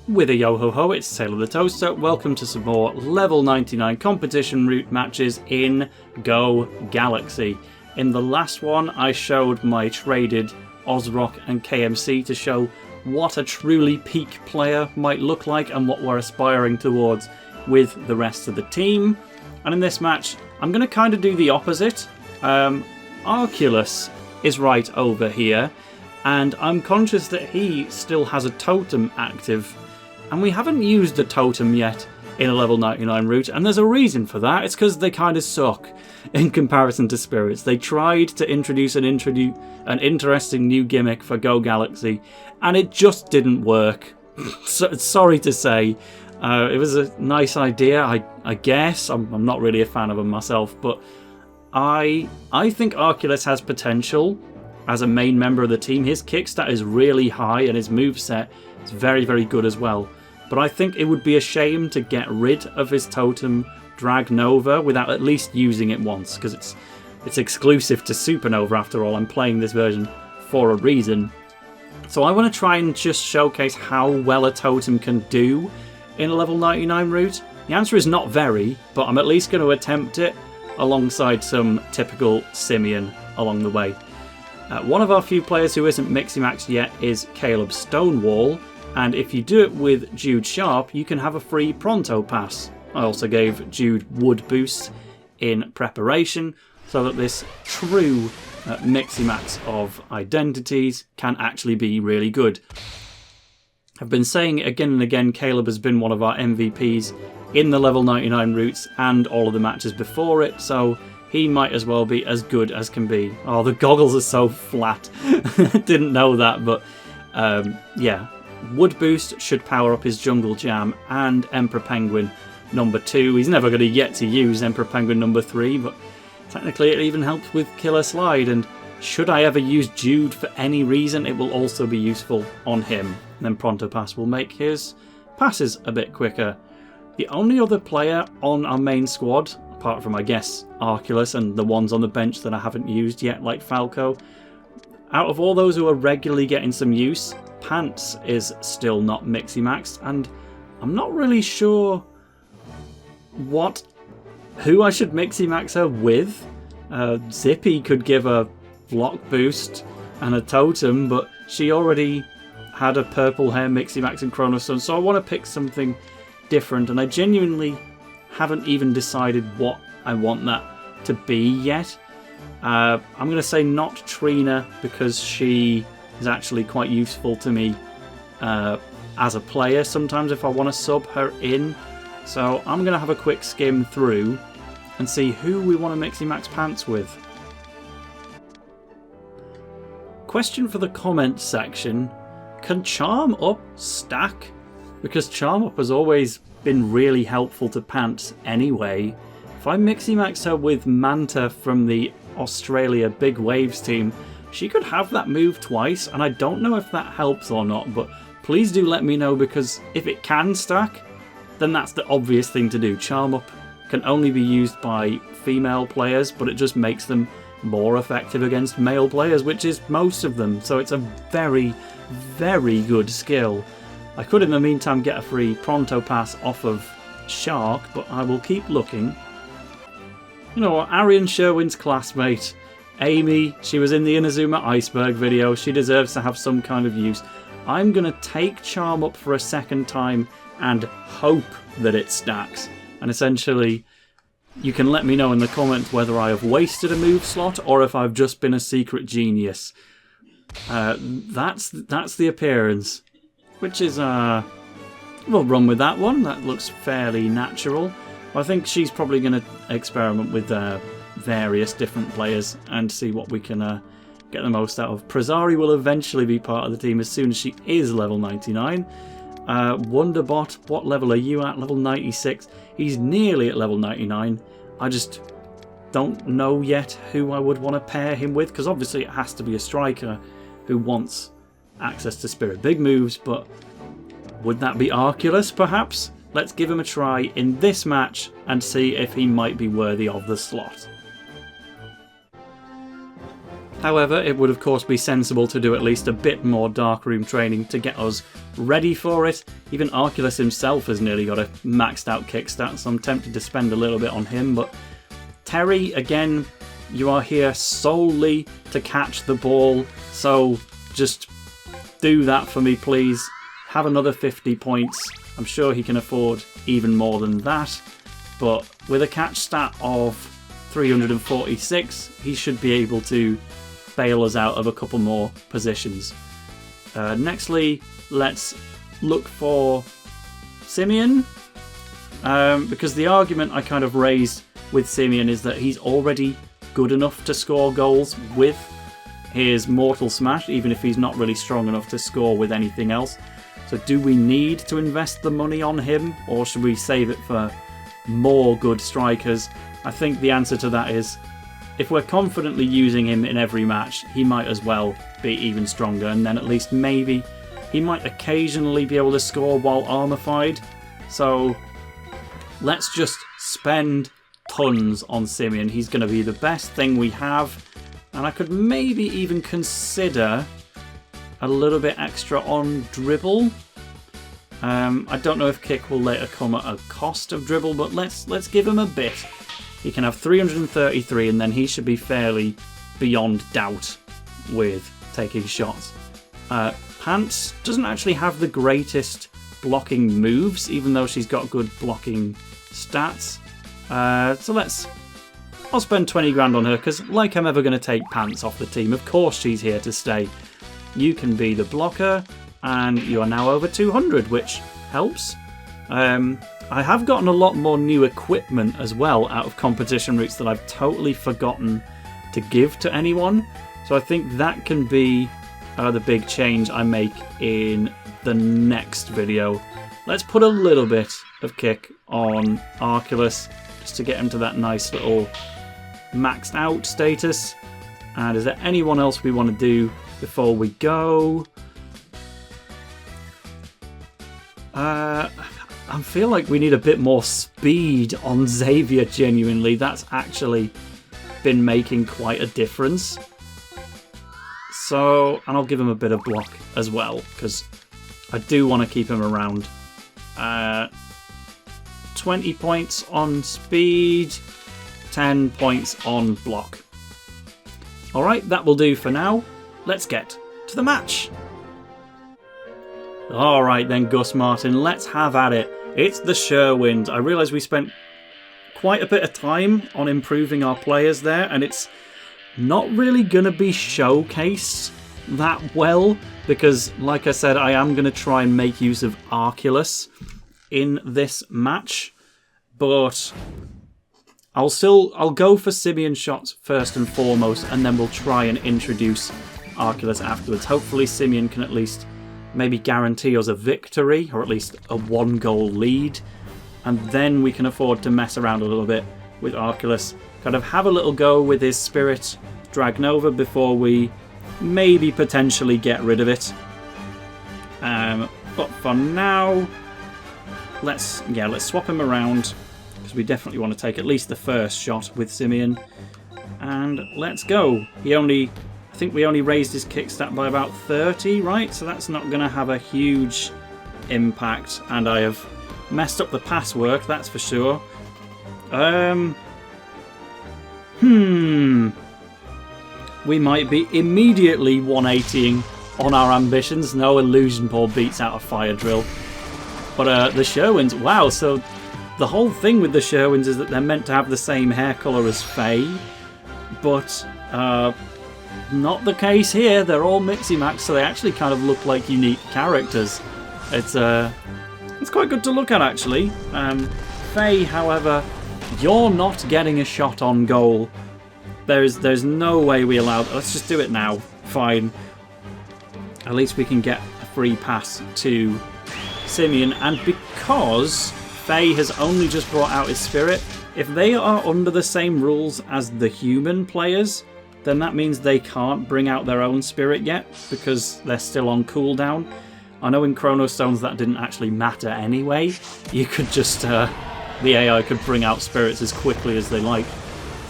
With a yo-ho-ho, it's Tale of the Toaster. Welcome to some more level 99 competition route matches in Go Galaxy. In the last one, I showed my traded Ozrock and KMC to show what a truly peak player might look like and what we're aspiring towards with the rest of the team. And in this match, I'm going to kind of do the opposite. Arculus is right over here, and I'm conscious that he still has a totem active, and we haven't used a totem yet in a level 99 route, and there's a reason for that. It's because they kind of suck in comparison to spirits. They tried to introduce an interesting new gimmick for Go Galaxy, and it just didn't work. Sorry to say. It was a nice idea, I guess. I'm not really a fan of them myself, but I think Arculus has potential as a main member of the team. His kickstat is really high and his moveset is very, very good as well. But I think it would be a shame to get rid of his totem Drag Nova without at least using it once, because it's exclusive to Supernova after all. I'm playing this version for a reason. So I want to try and just showcase how well a totem can do in a level 99 route. The answer is not very, but I'm at least going to attempt it alongside some typical Simian along the way. One of our few players who isn't Mixie-Maxed yet is Caleb Stonewall, and if you do it with Jude Sharp, you can have a free Pronto Pass. I also gave Jude Wood Boost in preparation, so that this true Mixie-Max of identities can actually be really good. I've been saying it again and again, Caleb has been one of our MVPs in the level 99 routes and all of the matches before it, so he might as well be as good as can be. Oh, the goggles are so flat. Didn't know that, but yeah. Wood Boost should power up his Jungle Jam and Emperor Penguin number 2. He's never going to get to use Emperor Penguin number 3, but technically it even helps with Killer Slide, and should I ever use Jude for any reason, it will also be useful on him. And then Pronto Pass will make his passes a bit quicker. The only other player on our main squad, apart from I guess Arculus and the ones on the bench that I haven't used yet, like Falco, out of all those who are regularly getting some use, Pants is still not Mixie-Maxed, and I'm not really sure who I should Mixie-Max her with. Zippy could give a block boost and a totem, but she already had a purple hair Mixie-Max and Chronosun, so I want to pick something different, and I genuinely haven't even decided what I want that to be yet. I'm going to say not Trina, because she is actually quite useful to me as a player sometimes if I want to sub her in. So I'm going to have a quick skim through and see who we want to Mixie-Max Pants with. Question for the comments section: can Charm Up stack? Because Charm Up has always been really helpful to Pants anyway. If I Mixie-Max her with Manta from the Australia Big Waves team, she could have that move twice, and I don't know if that helps or not, but please do let me know, because if it can stack, then that's the obvious thing to do. Charm Up can only be used by female players, but it just makes them more effective against male players, which is most of them, so it's a very, very good skill. I could in the meantime get a free Pronto Pass off of Shark, but I will keep looking. You know what, Arian Sherwinds' classmate, Amy, she was in the Inazuma Iceberg video, she deserves to have some kind of use. I'm going to take Charm Up for a second time and hope that it stacks. And essentially, you can let me know in the comments whether I have wasted a move slot or if I've just been a secret genius. That's the appearance. Which is, we'll run with that one. That looks fairly natural. I think she's probably going to experiment with various different players and see what we can get the most out of. Prezari will eventually be part of the team as soon as she is level 99. Wonderbot, what level are you at? Level 96. He's nearly at level 99. I just don't know yet who I would want to pair him with, because obviously it has to be a striker who wants access to Spirit Big moves, but would that be Arculus perhaps? Let's give him a try in this match and see if he might be worthy of the slot. However, it would of course be sensible to do at least a bit more darkroom training to get us ready for it. Even Arculus himself has nearly got a maxed out kickstart, so I'm tempted to spend a little bit on him. But Terry, again, you are here solely to catch the ball, so just do that for me, please. Have another 50 points. I'm sure he can afford even more than that, but with a catch stat of 346, he should be able to bail us out of a couple more positions. Nextly, let's look for Simeon, because the argument I kind of raised with Simeon is that he's already good enough to score goals with his Mortal Smash, even if he's not really strong enough to score with anything else. So do we need to invest the money on him, or should we save it for more good strikers? I think the answer to that is, if we're confidently using him in every match, he might as well be even stronger, and then at least maybe he might occasionally be able to score while armorified. So let's just spend tons on Simeon. He's going to be the best thing we have, and I could maybe even consider a little bit extra on dribble. I don't know if kick will later come at a cost of dribble, but let's give him a bit. He can have 333, and then he should be fairly beyond doubt with taking shots. Pants doesn't actually have the greatest blocking moves, even though she's got good blocking stats. So I'll spend 20 grand on her, because like I'm ever going to take Pants off the team, of course she's here to stay. You can be the blocker, and you are now over 200, which helps. I have gotten a lot more new equipment as well out of competition routes that I've totally forgotten to give to anyone. So I think that can be the big change I make in the next video. Let's put a little bit of kick on Arculus just to get him to that nice little maxed out status. And is there anyone else we want to do before we go? I feel like we need a bit more speed on Xavier, genuinely. That's actually been making quite a difference. So, and I'll give him a bit of block as well, because I do want to keep him around. 20 points on speed, 10 points on block. Alright, that will do for now. Let's get to the match. Alright then, Gus Martin, let's have at it. It's the Sherwinds. I realise we spent quite a bit of time on improving our players there, and it's not really going to be showcased that well, because, like I said, I am going to try and make use of Arculus in this match, but I'll go for Simeon shots first and foremost, and then we'll try and introduce Arculus afterwards. Hopefully Simeon can at least maybe guarantee us a victory, or at least a 1-goal lead, and then we can afford to mess around a little bit with Arculus. Kind of have a little go with his Spirit Dragnova before we maybe potentially get rid of it. But for now, let's swap him around, because we definitely want to take at least the first shot with Simeon. And let's go. I think we only raised his kick stat by about 30, right? So that's not going to have a huge impact. And I have messed up the pass work, that's for sure. We might be immediately 180ing on our ambitions. No illusion ball beats out a fire drill. But the Sherwinds, wow, so the whole thing with the Sherwinds is that they're meant to have the same hair colour as Faye. But not the case here. They're all mixy-max, so they actually kind of look like unique characters. It's quite good to look at, actually. Faye, however, you're not getting a shot on goal. There's no way we allow that. Let's just do it now. Fine. At least we can get a free pass to Simeon. And because Faye has only just brought out his Spirit, if they are under the same rules as the human players, then that means they can't bring out their own Spirit yet, because they're still on cooldown. I know in Chrono Stones that didn't actually matter anyway. You could just, the AI could bring out spirits as quickly as they like.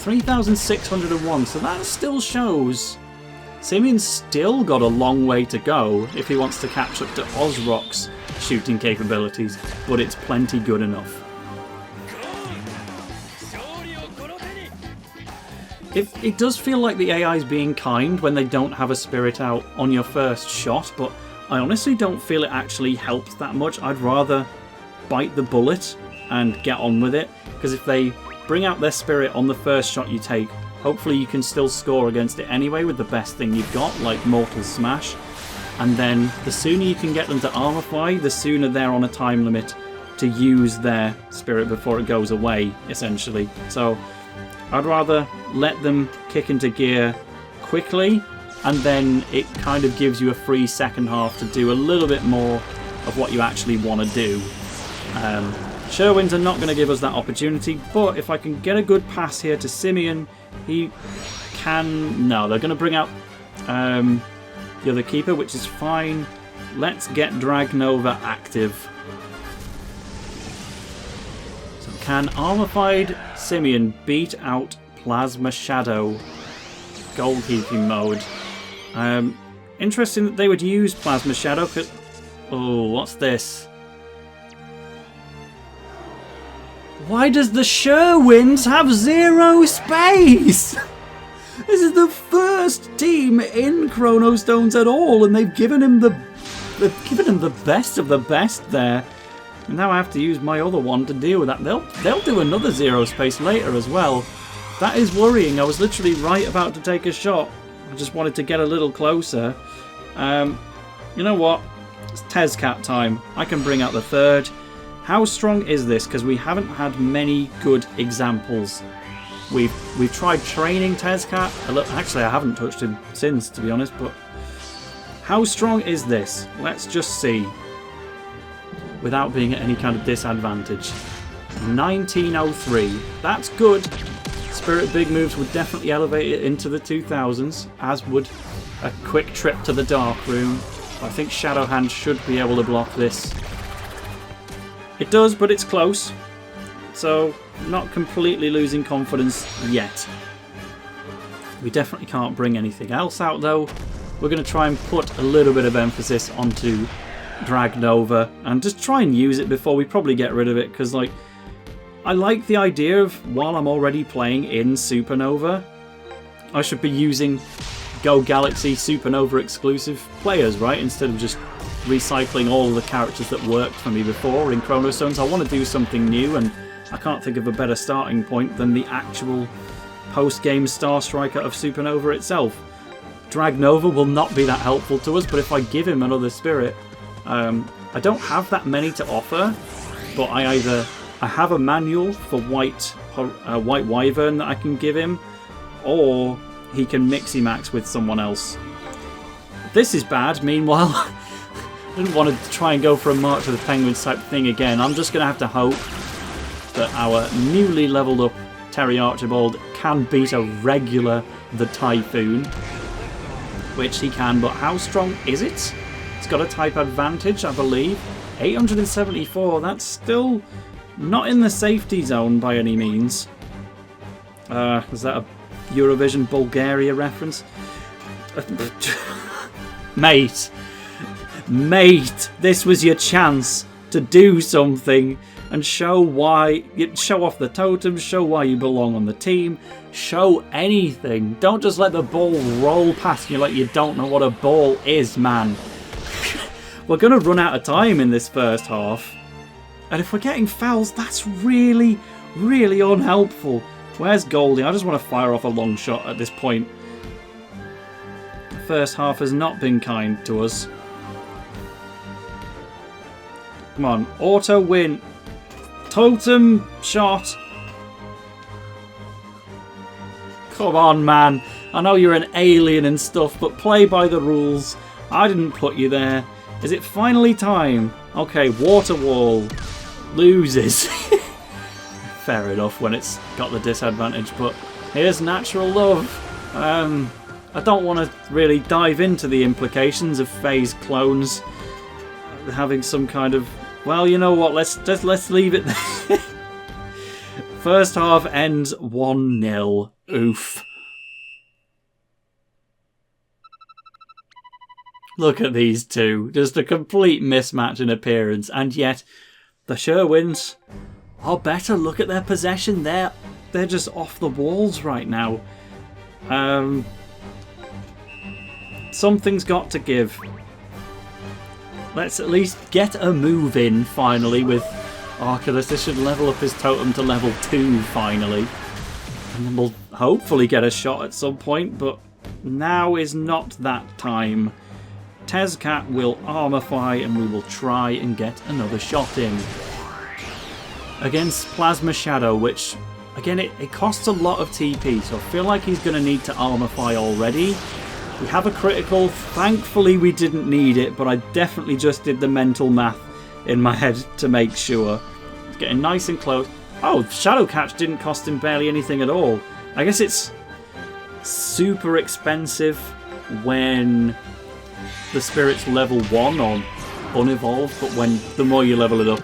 3,601, so that still shows Simeon's still got a long way to go if he wants to catch up to Ozrock's shooting capabilities, but it's plenty good enough. It does feel like the AI is being kind when they don't have a spirit out on your first shot, but I honestly don't feel it actually helps that much. I'd rather bite the bullet and get on with it, because if they bring out their spirit on the first shot you take, hopefully you can still score against it anyway with the best thing you've got, like Mortal Smash. And then the sooner you can get them to armorify, the sooner they're on a time limit to use their spirit before it goes away, essentially. So I'd rather let them kick into gear quickly, and then it kind of gives you a free second half to do a little bit more of what you actually want to do. Sherwinds are not going to give us that opportunity, but if I can get a good pass here to Simeon, he can... No, they're going to bring out the other keeper, which is fine. Let's get Dragnova active. So can Armorified Simeon beat out Plasma Shadow goalkeeping mode? Interesting that they would use Plasma Shadow. Oh, what's this? Why does the Sherwinds have 0 space? This is the first team in Chrono Stones at all, and they've given him the best of the best there. And now I have to use my other one to deal with that. They'll do another 0 space later as well. That is worrying. I was literally right about to take a shot. I just wanted to get a little closer. You know what? It's Tezcat time. I can bring out the third. How strong is this? Because we haven't had many good examples. We've tried training Tezcat. Actually, I haven't touched him since, to be honest. But how strong is this? Let's just see. Without being at any kind of disadvantage. 1903. That's good. Spirit Big Moves would definitely elevate it into the 2000s, as would a quick trip to the Dark Room. I think Shadow Hand should be able to block this. It does, but it's close. So, not completely losing confidence yet. We definitely can't bring anything else out, though. We're going to try and put a little bit of emphasis onto Dragnova and just try and use it before we probably get rid of it, because, like, I like the idea of, while I'm already playing in Supernova, I should be using Go Galaxy Supernova exclusive players, right? Instead of just recycling all the characters that worked for me before in Chrono Stones. I want to do something new, and I can't think of a better starting point than the actual post-game Star Striker of Supernova itself. Dragnova will not be that helpful to us, but if I give him another spirit, I don't have that many to offer, but I have a manual for White Wyvern that I can give him, or he can Mixie-Max with someone else. This is bad, meanwhile. I didn't want to try and go for a March of the Penguins type thing again. I'm just going to have to hope that our newly leveled up Terry Archibald can beat a regular the Typhoon, which he can, but how strong is it? It's got a type advantage, I believe. 874, that's still not in the safety zone by any means. Is that a Eurovision Bulgaria reference? Mate, this was your chance to do something and show off the totems, show why you belong on the team, show anything. Don't just let the ball roll past you like you don't know what a ball is, man. We're going to run out of time in this first half. And if we're getting fouls, that's really, really unhelpful. Where's Goldie? I just want to fire off a long shot at this point. The first half has not been kind to us. Come on, auto win. Totem shot. Come on, man. I know you're an alien and stuff, but play by the rules. I didn't put you there. Is it finally time? Okay, water wall. Loses. Fair enough when it's got the disadvantage, but here's natural love. I don't want to really dive into the implications of phase clones having some kind of... Well, you know what? Let's leave it there. First half ends 1-0. Oof. Look at these two. Just a complete mismatch in appearance. And yet, the Sherwinds are better. Look at their possession. They're just off the walls right now. Something's got to give. Let's at least get a move in, finally, with Arculus. This should level up his totem to level 2, finally. And then we'll hopefully get a shot at some point, but now is not that time. Tezcat will Armify, and we will try and get another shot in. Against Plasma Shadow, which, again, it costs a lot of TP, so I feel like he's going to need to Armify already. We have a critical. Thankfully, we didn't need it, but I definitely just did the mental math in my head to make sure. It's getting nice and close. Oh, Shadow Catch didn't cost him barely anything at all. I guess it's super expensive when the spirit's level 1 or unevolved, but when the more you level it up,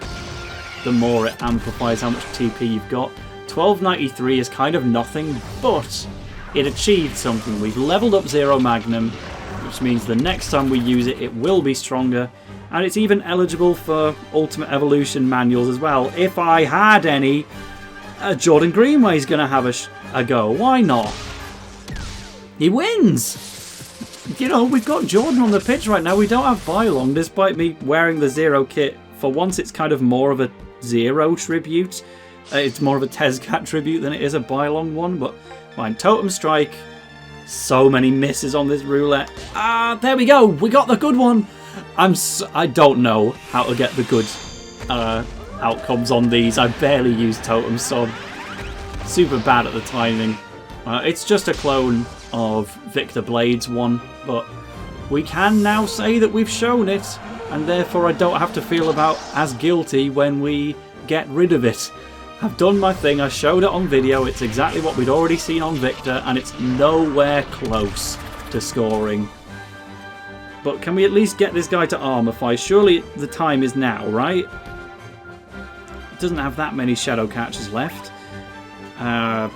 the more it amplifies how much TP you've got. 1293 is kind of nothing, but it achieved something. We've leveled up Zero Magnum, which means the next time we use it, it will be stronger. And it's even eligible for Ultimate Evolution manuals as well. If I had any, Jordan Greenway's going to have a go. Why not? He wins! You know, we've got Jordan on the pitch right now. We don't have Bylong, despite me wearing the Zero kit. For once, it's kind of more of a Zero tribute. It's more of a Tezcat tribute than it is a Bylong one, but fine. Totem Strike. So many misses on this roulette. Ah, there we go. We got the good one. I don't know how to get the good outcomes on these. I barely use Totem, so I'm super bad at the timing. It's just a clone of Victor Blade's one, but we can now say that we've shown it, and therefore I don't have to feel about as guilty when we get rid of it. I've done my thing, I showed it on video, it's exactly what we'd already seen on Victor, and it's nowhere close to scoring. But can we at least get this guy to Armify? Surely the time is now, right? It doesn't have that many Shadow Catchers left.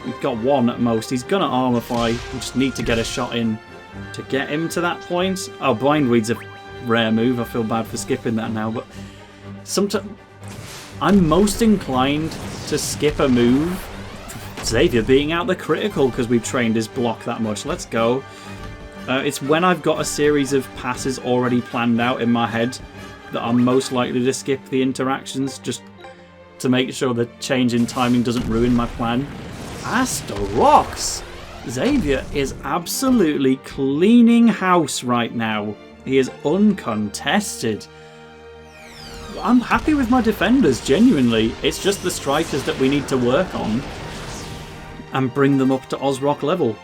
We've got one at most. He's going to Armify. We just need to get a shot in to get him to that point. Oh, Blindweed's a rare move. I feel bad for skipping that now, but sometimes I'm most inclined to skip a move. Xavier beating out the critical because we've trained his block that much. Let's go. It's when I've got a series of passes already planned out in my head that I'm most likely to skip the interactions, just to make sure the change in timing doesn't ruin my plan. Asta rocks! Xavier is absolutely cleaning house right now. He is uncontested. I'm happy with my defenders, genuinely. It's just the strikers that we need to work on and bring them up to Ozrock level.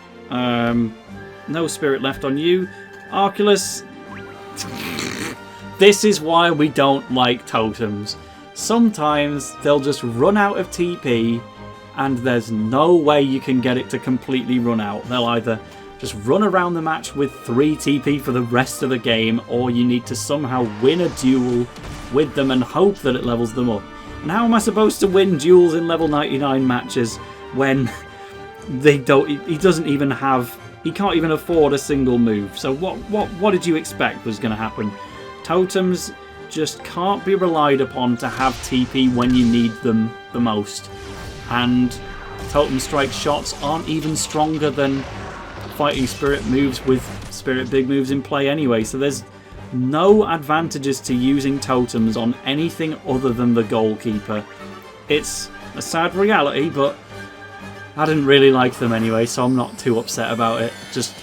No spirit left on you. Arculus. This is why we don't like totems. Sometimes they'll just run out of TP and there's no way you can get it to completely run out. They'll either just run around the match with 3 TP for the rest of the game, or you need to somehow win a duel with them and hope that it levels them up. And how am I supposed to win duels in level 99 matches when they don't? He doesn't even have. He can't even afford a single move. So what did you expect was going to happen? Totems just can't be relied upon to have TP when you need them the most. And Totem Strike shots aren't even stronger than Fighting Spirit moves with Spirit Big moves in play anyway. So there's no advantages to using totems on anything other than the goalkeeper. It's a sad reality, but I didn't really like them anyway, so I'm not too upset about it. Just,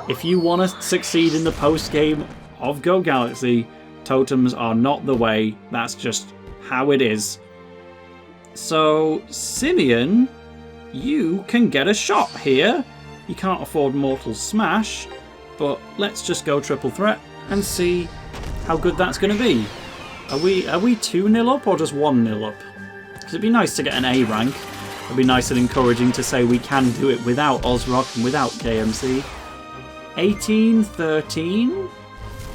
if you want to succeed in the post-game of Go Galaxy, totems are not the way. That's just how it is. So, Simeon, you can get a shot here. You can't afford Mortal Smash, but let's just go triple threat and see how good that's going to be. Are we 2-0 up or just 1-0 up? Because it'd be nice to get an A rank. It'd be nice and encouraging to say we can do it without Ozrock and without KMC. 18-13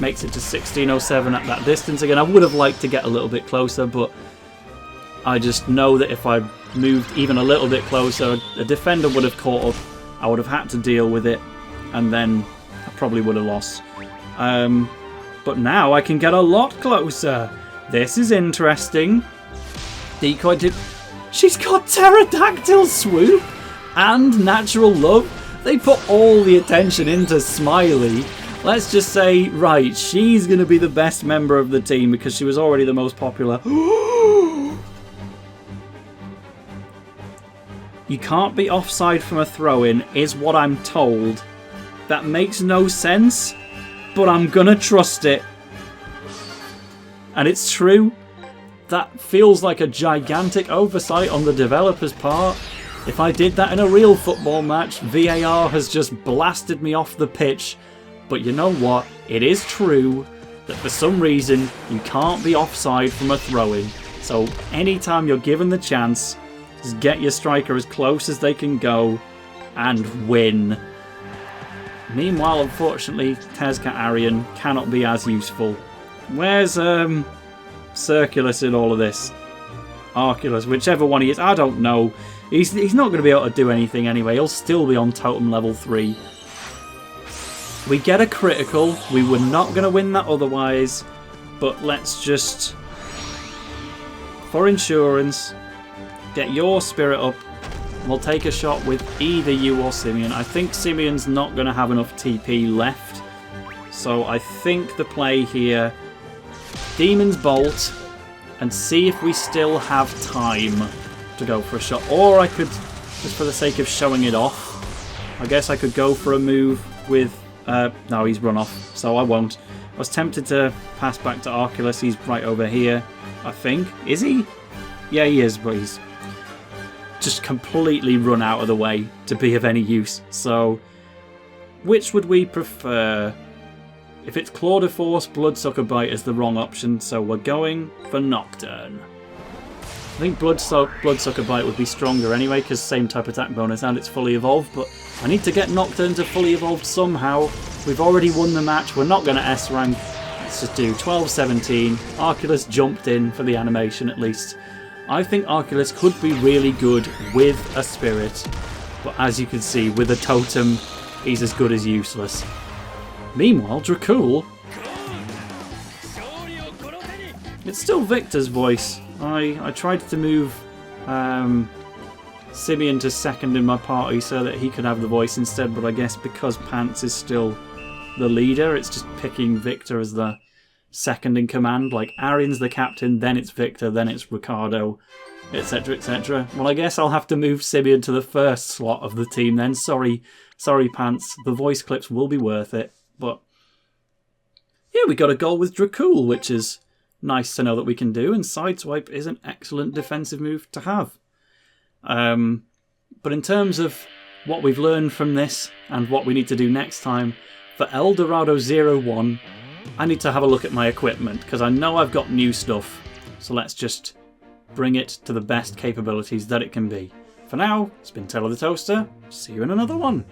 makes it to 1607 at that distance. Again, I would have liked to get a little bit closer, but I just know that if I moved even a little bit closer, a defender would have caught up. I would have had to deal with it, and then I probably would have lost. But now I can get a lot closer. This is interesting. Decoy did... She's got Pterodactyl Swoop and Natural Love. They put all the attention into Smiley. Let's just say, right, she's going to be the best member of the team because she was already the most popular. You can't be offside from a throw-in, is what I'm told. That makes no sense, but I'm gonna trust it. And it's true. That feels like a gigantic oversight on the developer's part. If I did that in a real football match, VAR has just blasted me off the pitch. But you know what? It is true that for some reason you can't be offside from a throw-in. So anytime you're given the chance, just get your striker as close as they can go and win. Meanwhile, unfortunately, Tezca Arian cannot be as useful. Where's Circulus in all of this? Arculus, whichever one he is, I don't know. He's not going to be able to do anything anyway. He'll still be on totem level 3. We get a critical. We were not going to win that otherwise. But let's just, for insurance, get your spirit up. We'll take a shot with either you or Simeon. I think Simeon's not going to have enough TP left. So I think the play here, Demon's Bolt, and see if we still have time to go for a shot. Or I could, just for the sake of showing it off, I guess I could go for a move with... no, he's run off, so I won't. I was tempted to pass back to Arculus. He's right over here, I think. Is he? Yeah, he is, but he's just completely run out of the way to be of any use. So, which would we prefer? If it's Claw de Force, Bloodsucker Bite is the wrong option, so we're going for Nocturne. I think Bloodsucker Bite would be stronger anyway, because same type attack bonus and it's fully evolved, but I need to get Nocturne to fully evolved somehow. We've already won the match, we're not going to S-rank. Let's just do 12-17. Arculus jumped in for the animation at least. I think Arculus could be really good with a Spirit, but as you can see, with a Totem, he's as good as useless. Meanwhile, Dracul... It's still Victor's voice. I tried to move Simeon to second in my party so that he could have the voice instead, but I guess because Pants is still the leader, it's just picking Victor as the second in command. Like, Arian's the captain, then it's Victor, then it's Ricardo, etc, etc. Well, I guess I'll have to move Simeon to the first slot of the team then. Sorry, Pants. The voice clips will be worth it. But yeah, we got a goal with Dracul, which is nice to know that we can do, and Sideswipe is an excellent defensive move to have. But in terms of what we've learned from this and what we need to do next time, for Eldorado 01, I need to have a look at my equipment, because I know I've got new stuff. So let's just bring it to the best capabilities that it can be. For now, it's been TaleOfTheToaster. See you in another one.